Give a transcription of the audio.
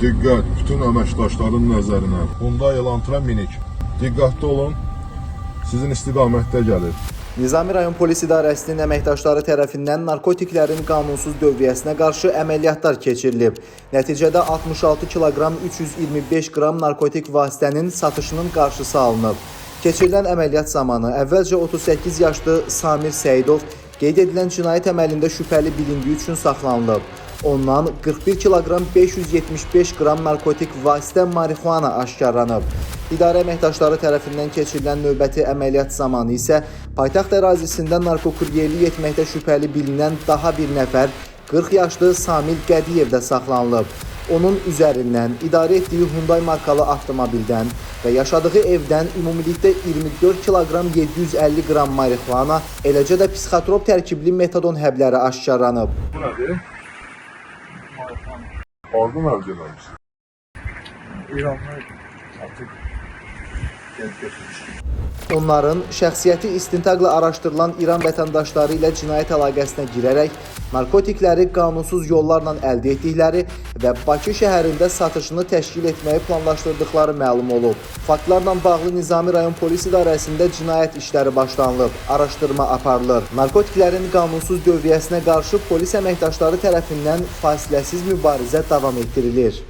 Diqqət, bütün əməkdaşların nəzərinə. Hyundai Elantra minik. Diqqətli olun, sizin istiqamətdə gəlir. Nizami rayon polis idarəsinin əməkdaşları tərəfindən narkotiklərin qanunsuz dövriyyəsinə qarşı əməliyyatlar keçirilib. Nəticədə 66 kiloqram 325 qram narkotik vasitənin satışının qarşısı alınıb. Keçirilən əməliyyat zamanı əvvəlcə 38 yaşlı Samir Səidov qeyd edilən cinayət əməlində şübhəli bilindiyi üçün saxlanılıb. Ondan 41 kiloqram 575 qram narkotik vasitə marixuana aşkarlanıb. İdarə əməkdaşları tərəfindən keçirilən növbəti əməliyyat zamanı isə paytaxt ərazisində narkokuryerlik etməkdə şübhəli bilinən daha bir nəfər 40 yaşlı Samil Qədiyev də saxlanılıb. Onun üzərindən idarə etdiyi Hyundai markalı avtomobildən və yaşadığı evdən ümumilikdə 24 kiloqram 750 qram marixuana, eləcə də psixotrop tərkibli metadon həbləri aşkarlanıb. Bu nədir? Hardan əldə eləmişsiniz? İranlı artıq gəlib götürmüşdüm. Onların şəxsiyyəti istintaqla araşdırılan İran vətəndaşları ilə cinayət əlaqəsinə girərək narkotikləri qanunsuz yollarla əldə etdikləri və Bakı şəhərində satışını təşkil etməyi planlaşdırdıqları məlum olub. Faktlarla bağlı Nizami rayon polis idarəsində cinayət işləri başlanılıb, araşdırma aparılır. Narkotiklərin qanunsuz dövriyyəsinə qarşı polis əməkdaşları tərəfindən fasiləsiz mübarizə davam etdirilir.